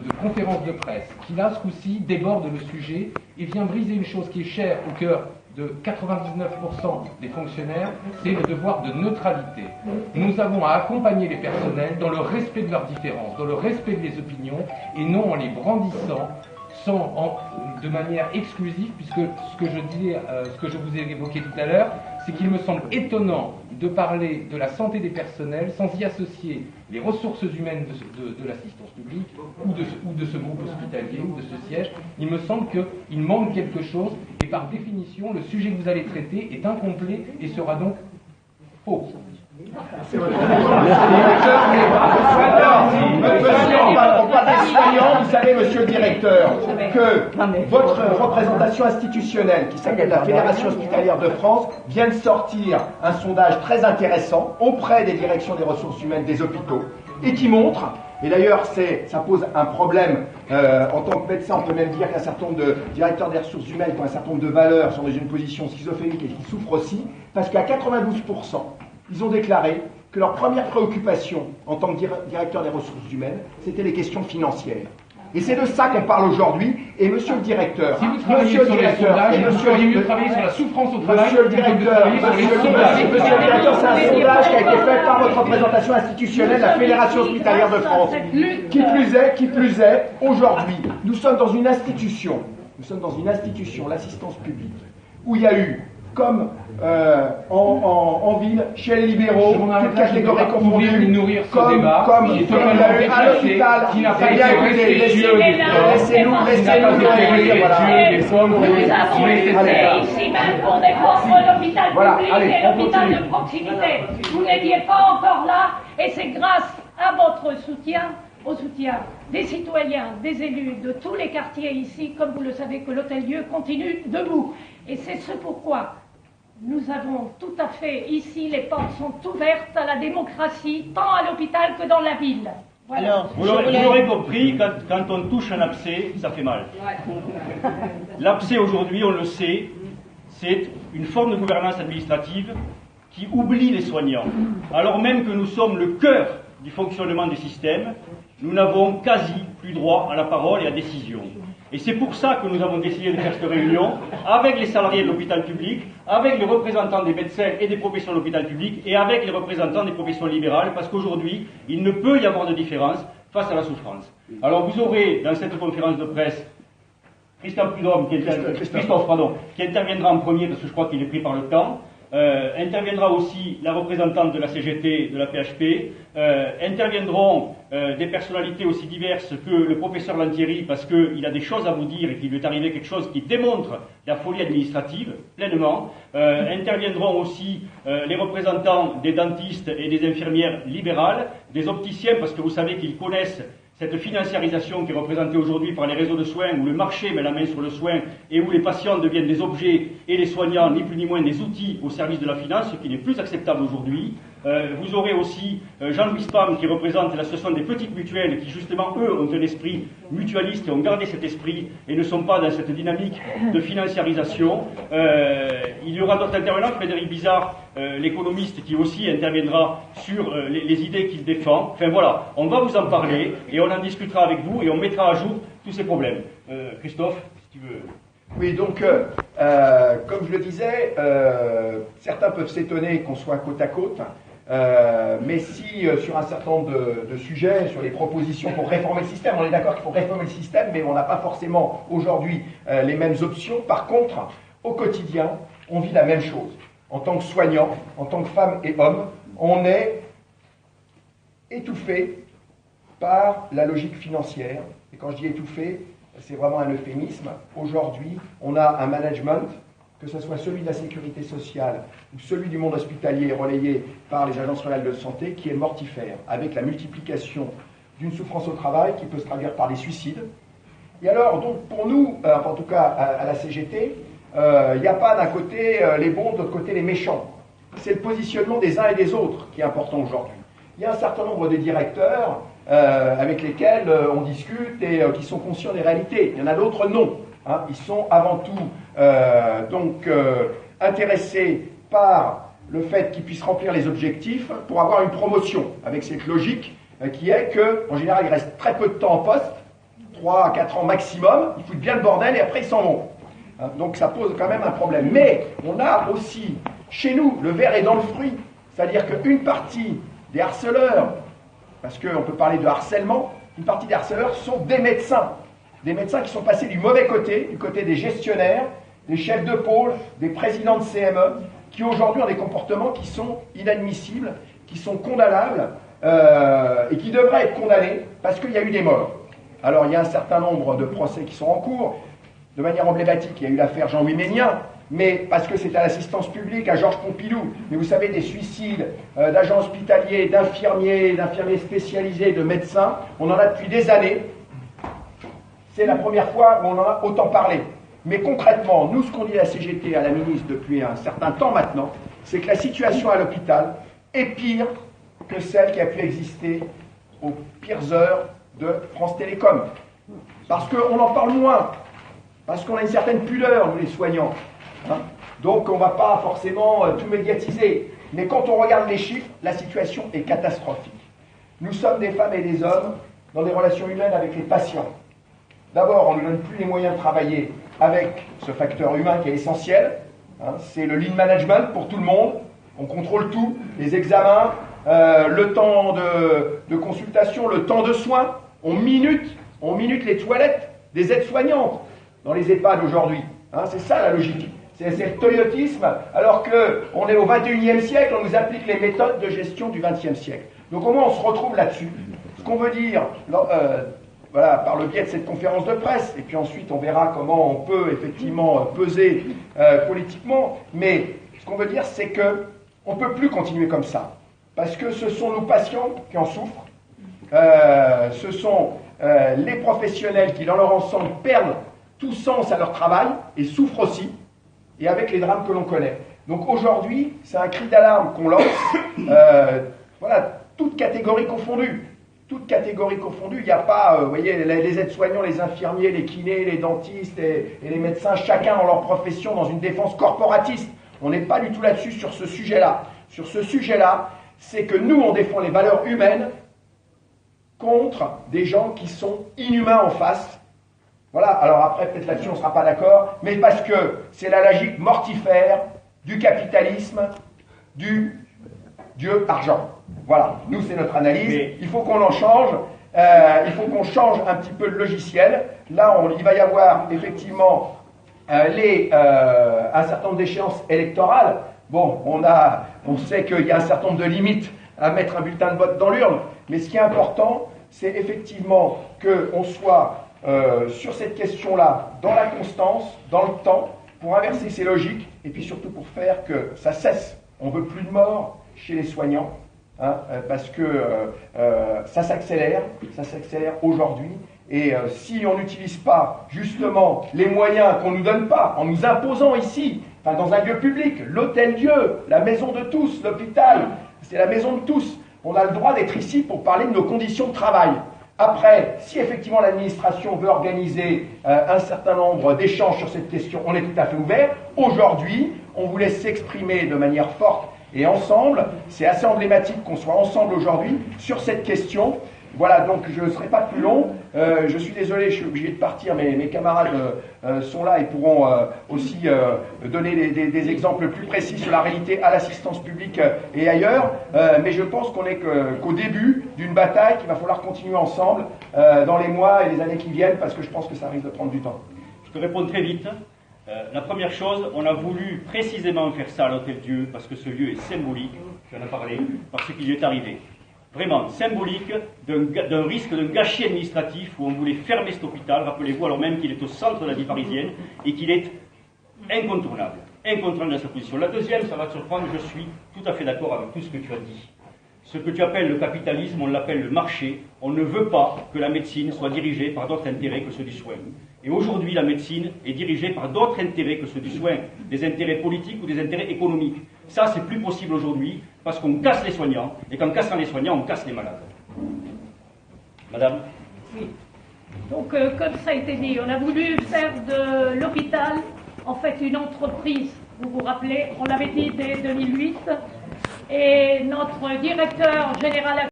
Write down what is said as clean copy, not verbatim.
de conférence de presse qui, là, ce coup-ci, déborde le sujet et vient briser une chose qui est chère au cœur de 99% des fonctionnaires, c'est le devoir de neutralité. Nous avons à accompagner les personnels dans le respect de leurs différences, dans le respect des opinions, et non en les brandissant de manière exclusive, puisque ce que je vous ai évoqué tout à l'heure, c'est qu'il me semble étonnant de parler de la santé des personnels sans y associer les ressources humaines de l'assistance publique ou de ce groupe hospitalier ou de ce siège. Il me semble qu'il manque quelque chose et par définition, le sujet que vous allez traiter est incomplet et sera donc faux. On parle des soignants, vous savez, monsieur le directeur, que votre représentation institutionnelle, qui s'appelle la Fédération hospitalière de France, vient de sortir un sondage très intéressant auprès des directions des ressources humaines des hôpitaux, et qui montre, et d'ailleurs ça pose un problème, en tant que médecin, on peut même dire qu'un certain nombre de directeurs des ressources humaines qui ont un certain nombre de valeurs sont dans une position schizophrénique et qui souffrent aussi, parce qu'à 92%, ils ont déclaré que leur première préoccupation en tant que directeur des ressources humaines, c'était les questions financières. Et c'est de ça qu'on parle aujourd'hui. Et monsieur le directeur, si vous travaillez sur les sondages, vous pourriez mieux travailler sur la souffrance au travail. Monsieur le directeur, c'est un sondage qui a été fait par votre représentation institutionnelle, la Fédération hospitalière de France. Qui plus est, aujourd'hui, nous sommes dans une institution, l'assistance publique, où il y a eu, comme en ville, chez les libéraux, toutes catégories confondues, comme il y a eu à l'hôpital, qui n'a pas été respectueux laissez-nous ici même pour défendre l'hôpital public et l'hôpital de proximité. Vous n'étiez pas encore là et c'est grâce à votre soutien, au soutien des citoyens, des élus de tous les quartiers ici, comme vous le savez, que l'Hôtel-Dieu continue debout. Et c'est ce pourquoi nous avons tout à fait, ici, les portes sont ouvertes à la démocratie, tant à l'hôpital que dans la ville. Voilà. Alors, vous l'aurez compris, quand on touche un abcès, ça fait mal. L'abcès aujourd'hui, on le sait, c'est une forme de gouvernance administrative qui oublie les soignants. Alors même que nous sommes le cœur du fonctionnement des systèmes, nous n'avons quasi plus droit à la parole et à la décision. Et c'est pour ça que nous avons décidé de faire cette réunion avec les salariés de l'hôpital public, avec les représentants des médecins et des professions de l'hôpital public et avec les représentants des professions libérales, parce qu'aujourd'hui, il ne peut y avoir de différence face à la souffrance. Alors vous aurez dans cette conférence de presse Christophe Prudhomme qui interviendra en premier parce que je crois qu'il est pris par le temps. Interviendra aussi la représentante de la CGT, de la PHP, interviendront des personnalités aussi diverses que le professeur Lantieri parce qu'il a des choses à vous dire et qu'il lui est arrivé quelque chose qui démontre la folie administrative, pleinement. Interviendront aussi les représentants des dentistes et des infirmières libérales, des opticiens parce que vous savez qu'ils connaissent cette financiarisation qui est représentée aujourd'hui par les réseaux de soins, où le marché met la main sur le soin et où les patients deviennent des objets et les soignants, ni plus ni moins, des outils au service de la finance, ce qui n'est plus acceptable aujourd'hui. Vous aurez aussi Jean-Louis Spam qui représente l'association des petites mutuelles qui justement eux ont un esprit mutualiste et ont gardé cet esprit et ne sont pas dans cette dynamique de financiarisation. Il y aura d'autres intervenants, Frédéric Bizarre, l'économiste qui aussi interviendra sur les idées qu'il défend. Enfin voilà, on va vous en parler et on en discutera avec vous et on mettra à jour tous ces problèmes. Christophe, si tu veux. Oui, donc, comme je le disais, certains peuvent s'étonner qu'on soit côte à côte. Mais si sur un certain nombre de sujets, sur les propositions pour réformer le système, on est d'accord qu'il faut réformer le système, mais on n'a pas forcément aujourd'hui les mêmes options. Par contre, au quotidien, on vit la même chose. En tant que soignant, en tant que femme et homme, on est étouffé par la logique financière. Et quand je dis étouffé, c'est vraiment un euphémisme. Aujourd'hui, on a un management, que ce soit celui de la sécurité sociale ou celui du monde hospitalier relayé par les agences régionales de santé, qui est mortifère, avec la multiplication d'une souffrance au travail qui peut se traduire par des suicides. Et alors, donc, pour nous, en tout cas à la CGT, il n'y a pas d'un côté les bons, de l'autre côté les méchants. C'est le positionnement des uns et des autres qui est important aujourd'hui. Il y a un certain nombre de directeurs avec lesquels on discute et qui sont conscients des réalités. Il y en a d'autres non. Hein. Ils sont avant tout intéressés par le fait qu'ils puissent remplir les objectifs pour avoir une promotion, avec cette logique qui est que, en général, il reste très peu de temps en poste 3 à 4 ans maximum, ils foutent bien le bordel et après ils s'en vont. Hein, donc ça pose quand même un problème. Mais on a aussi, chez nous, le verre est dans le fruit. C'est-à-dire qu'une partie des harceleurs, parce qu'on peut parler de harcèlement, une partie des harceleurs sont des médecins qui sont passés du mauvais côté, du côté des gestionnaires, des chefs de pôle, des présidents de CME, qui aujourd'hui ont des comportements qui sont inadmissibles, qui sont condamnables, et qui devraient être condamnés parce qu'il y a eu des morts. Alors il y a un certain nombre de procès qui sont en cours. De manière emblématique, il y a eu l'affaire Jean-Louis Ménien, mais parce que c'est à l'assistance publique, à Georges Pompidou. Mais vous savez, des suicides d'agents hospitaliers, d'infirmiers spécialisés, de médecins, on en a depuis des années. C'est la première fois où on en a autant parlé. Mais concrètement, nous, ce qu'on dit à la CGT, à la ministre depuis un certain temps maintenant, c'est que la situation à l'hôpital est pire que celle qui a pu exister aux pires heures de France Télécom. Parce qu'on en parle moins, parce qu'on a une certaine pudeur, nous les soignants. Hein, donc on ne va pas forcément tout médiatiser. Mais quand on regarde les chiffres, la situation est catastrophique. Nous sommes des femmes et des hommes dans des relations humaines avec les patients. D'abord, on ne nous donne plus les moyens de travailler avec ce facteur humain qui est essentiel. Hein, c'est le lean management pour tout le monde. On contrôle tout, les examens, le temps de consultation, le temps de soins. On minute les toilettes des aides-soignantes dans les EHPAD aujourd'hui. Hein, c'est ça la logique. C'est le toyotisme, alors qu'on est au XXIe siècle, on nous applique les méthodes de gestion du XXe siècle. Donc au moins on se retrouve là-dessus. Ce qu'on veut dire, voilà, par le biais de cette conférence de presse, et puis ensuite on verra comment on peut effectivement peser politiquement, mais ce qu'on veut dire c'est que on ne peut plus continuer comme ça, parce que ce sont nos patients qui en souffrent, ce sont les professionnels qui dans leur ensemble perdent tout sens à leur travail et souffrent aussi, et avec les drames que l'on connaît. Donc aujourd'hui, c'est un cri d'alarme qu'on lance, voilà, toutes catégories confondues. Toutes catégories confondues, il n'y a pas, vous voyez, les aides-soignants, les infirmiers, les kinés, les dentistes et les médecins, chacun dans leur profession, dans une défense corporatiste. On n'est pas du tout là-dessus sur ce sujet-là. Sur ce sujet-là, c'est que nous, on défend les valeurs humaines contre des gens qui sont inhumains en face. Voilà, alors après, peut-être là-dessus, on ne sera pas d'accord, mais parce que c'est la logique mortifère du capitalisme, du Dieu argent. Voilà, nous, c'est notre analyse. Il faut qu'on en change. Il faut qu'on change un petit peu le logiciel. Là, il va y avoir effectivement un certain nombre d'échéances électorales. Bon, on sait qu'il y a un certain nombre de limites à mettre un bulletin de vote dans l'urne, mais ce qui est important, c'est effectivement qu'on soit sur cette question-là, dans la constance, dans le temps, pour inverser ces logiques, et puis surtout pour faire que ça cesse. On ne veut plus de morts chez les soignants, hein, parce que ça s'accélère aujourd'hui, et si on n'utilise pas justement les moyens qu'on ne nous donne pas, en nous imposant ici, enfin, dans un lieu public, l'hôtel-Dieu, la maison de tous, l'hôpital, c'est la maison de tous, on a le droit d'être ici pour parler de nos conditions de travail. Après, si effectivement l'administration veut organiser un certain nombre d'échanges sur cette question, on est tout à fait ouvert. Aujourd'hui, on vous laisse s'exprimer de manière forte et ensemble. C'est assez emblématique qu'on soit ensemble aujourd'hui sur cette question. Voilà, donc je ne serai pas plus long. Je suis désolé, je suis obligé de partir, mais mes camarades sont là et pourront aussi donner des exemples plus précis sur la réalité à l'assistance publique et ailleurs. Mais je pense qu'on n'est qu'au début d'une bataille qu'il va falloir continuer ensemble dans les mois et les années qui viennent, parce que je pense que ça risque de prendre du temps. Je te réponds très vite. La première chose, on a voulu précisément faire ça à l'Hôtel-Dieu, parce que ce lieu est symbolique, j'en ai parlé, parce qu'il est arrivé. Vraiment symbolique d'un risque d'un gâchis administratif où on voulait fermer cet hôpital. Rappelez-vous alors même qu'il est au centre de la vie parisienne et qu'il est incontournable dans sa position. La deuxième, ça va te surprendre, je suis tout à fait d'accord avec tout ce que tu as dit. Ce que tu appelles le capitalisme, on l'appelle le marché. On ne veut pas que la médecine soit dirigée par d'autres intérêts que ceux du soin. Et aujourd'hui, la médecine est dirigée par d'autres intérêts que ceux du soin, des intérêts politiques ou des intérêts économiques. Ça, c'est plus possible aujourd'hui, parce qu'on casse les soignants, et qu'en cassant les soignants, on casse les malades. Madame ? Oui. Donc, comme ça a été dit, on a voulu faire de l'hôpital, en fait, une entreprise. Vous vous rappelez, on l'avait dit dès 2008, et notre directeur général